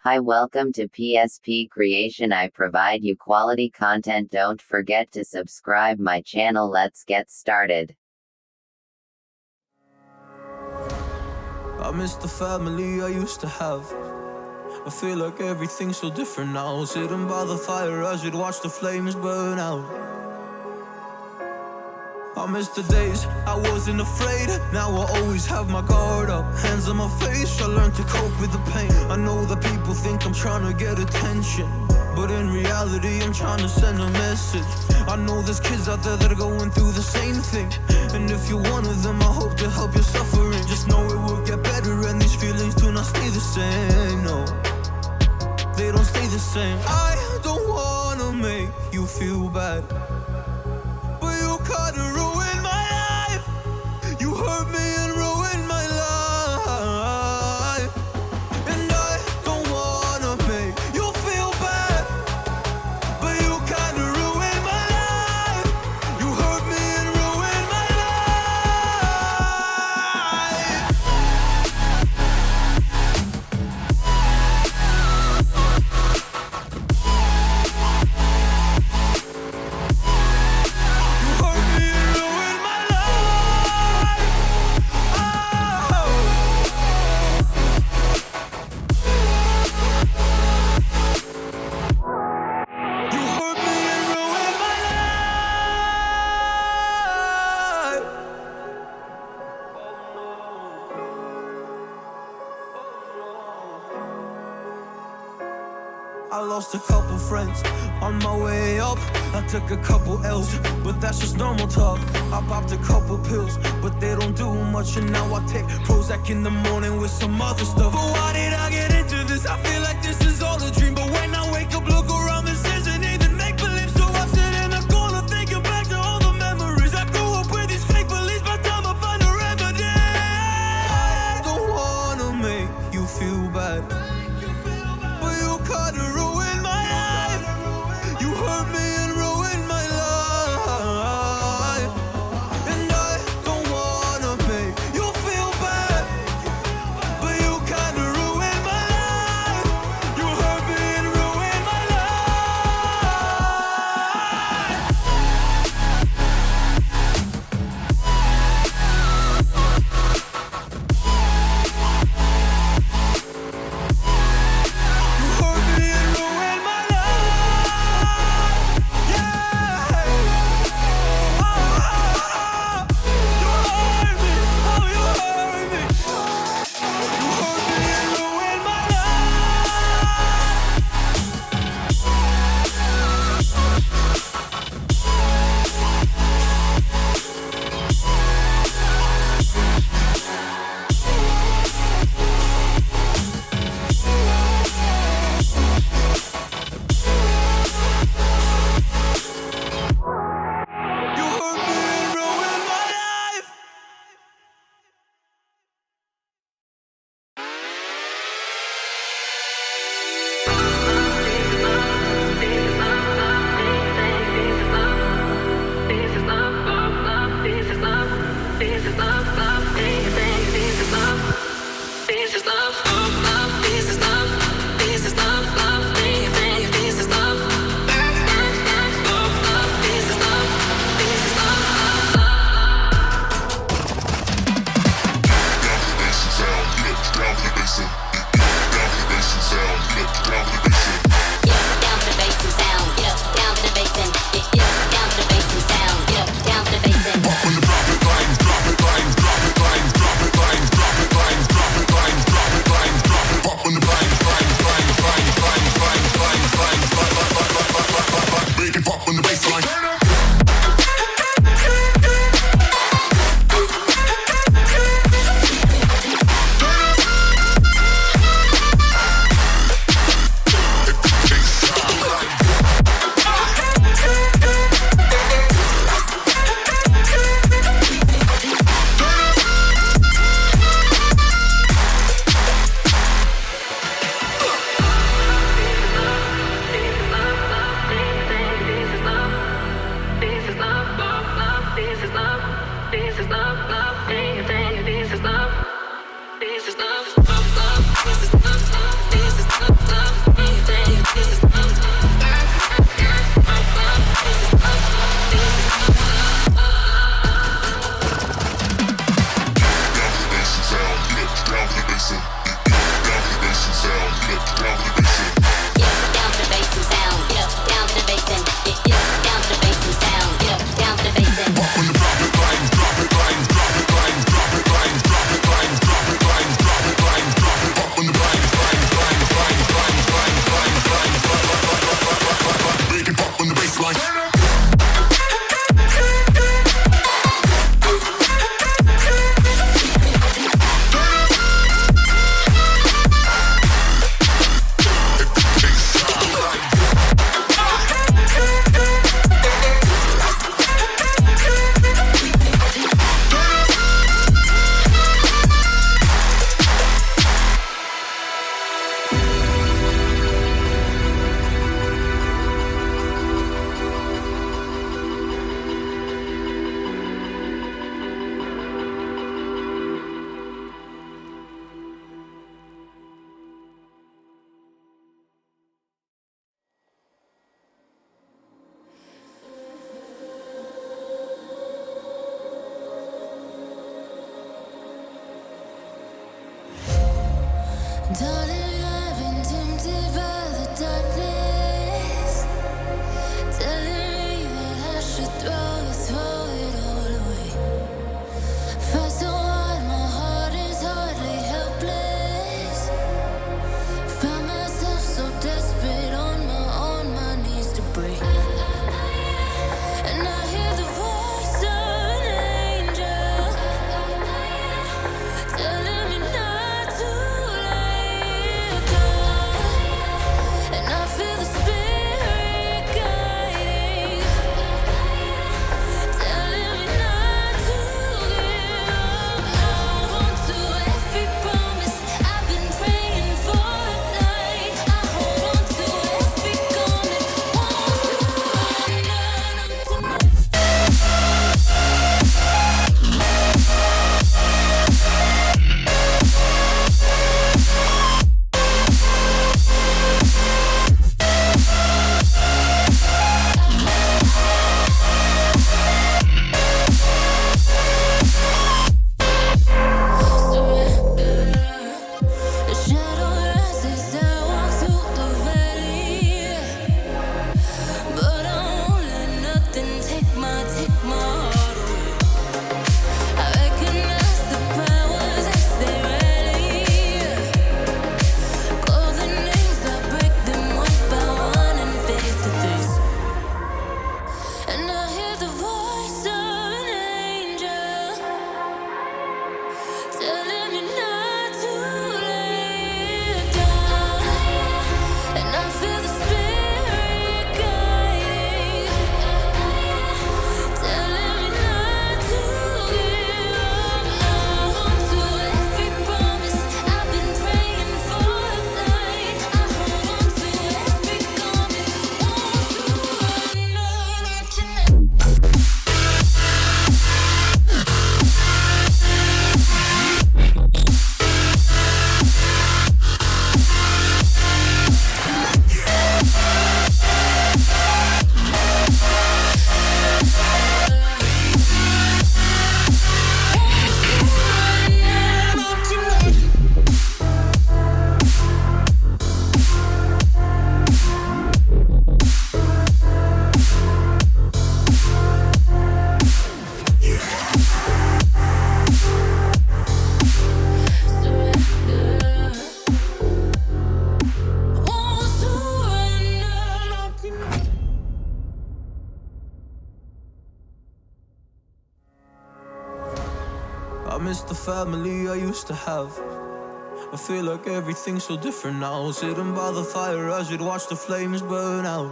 Hi, welcome to PSP Creation. I provide you quality content. Don't forget to subscribe my channel. Let's get started. I miss the family I used to have. I feel like everything's so different now. Sitting by the fire as we'd watch the flames burn out. I miss the days I wasn't afraid. Now I always have my guard up, hands on my face. I learned to cope with the pain. I know that people think I'm trying to get attention, but in reality I'm trying to send a message. I know there's kids out there that are going through the same thing, and if you're one of them, I hope to help your suffering. Just know it will get better, and these feelings do not stay the same. No, they don't stay the same. I don't wanna make you feel bad, but you kinda ruined my life. You hurt me and ruined my life, and I don't wanna make you feel bad, but you kinda ruined my life. You hurt me and ruined my life. I lost a couple friends on my way up. I took a couple L's, but that's just normal talk. I popped a couple pills, but they don't do much. And now I take Prozac in the morning with some other stuff. But why did I get into this? I feel like this is all a dream. But when I wake up, look around, this isn't even make-believe. So I sit in a corner thinking back to all the memories. I grew up with these fake beliefs, by the time I find a remedy. I don't wanna make you feel bad, but you kinda ruined my life. You hurt me and ruined my life, and I don't wanna make you feel bad, but you kinda ruined my life. You hurt me and ruined my life. Darling, I've been tempted by the darkness, telling me that I should throw it all away. Fight so hard, my heart is hardly helpless. Found myself so desperate on my knees to break. And I hear the voice of an angel telling me not to lay it down. And I feel the spirit guiding, telling me not to give up. Hold on to every promise I've been praying for at night. I hold on to every garment, won't surrender, not tonight. The shadow rises, I walk through the valley, but I won't let nothing take my heart away. I recognize the powers as they rally, call the names, I break them one by one and face to face. And I hear the voice of an angel telling me not to lay it down. And I feel the spirit guiding, telling me not to give up. Hold on to every promise I've been praying for at night. I hold on to every garment, won't surrender, not tonight. I miss the family I used to have. I feel like everything's so different now. Sitting by the fire, I should watch the flames burn out.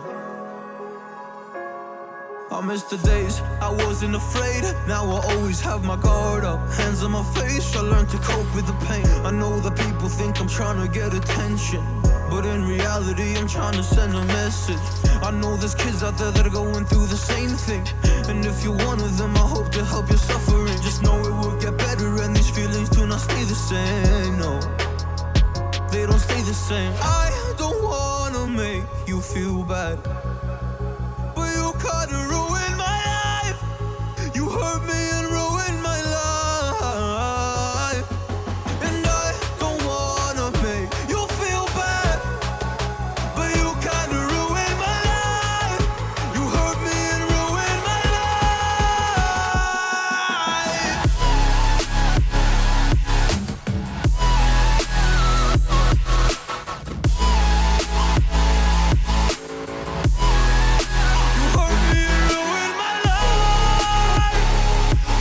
I miss the days I wasn't afraid. Now I always have my guard up, hands on my face. I learned to cope with the pain. I know that people think I'm trying to get attention, but in reality I'm trying to send a message. I know there's kids out there that are going through the same thing, and if you're one of them, I hope to help your suffering. Just know it will get better, and these feelings do not stay the same. No, they don't stay the same. I don't wanna make you feel bad, but you kinda ruined my life. You hurt me and ruined my life, and I don't wanna make you feel bad, but you kinda ruined my life. You hurt me and ruined my life. You hurt me and ruined my life.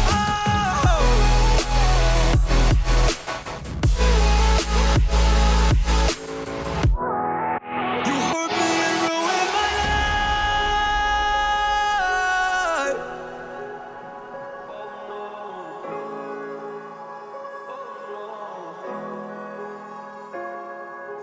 Oh. You hurt me and ruined my life.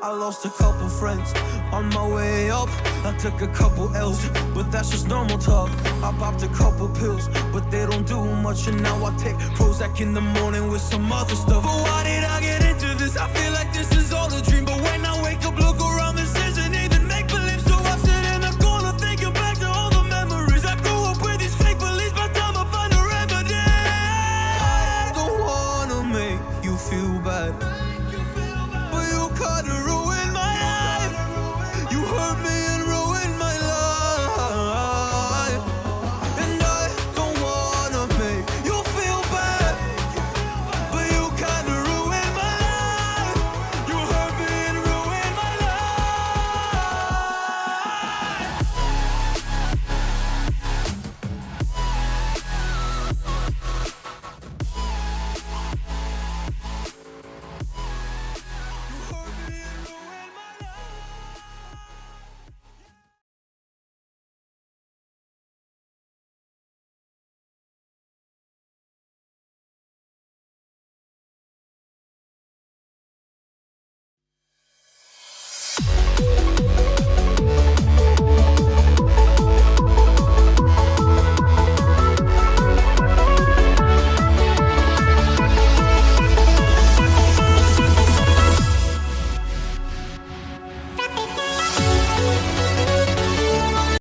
I lost a couple friends on my way up. I took a couple L's, but that's just normal talk. I popped a couple pills, but they don't do much. And now I take Prozac in the morning with some other stuff. But why did I get into this? I feel like this is all a dream. But when I wake up, look around, this isn't even make believe. So I sit in the corner thinking back to all the memories. I grew up with these fake beliefs, by the time I find a remedy. I don't wanna make you feel bad,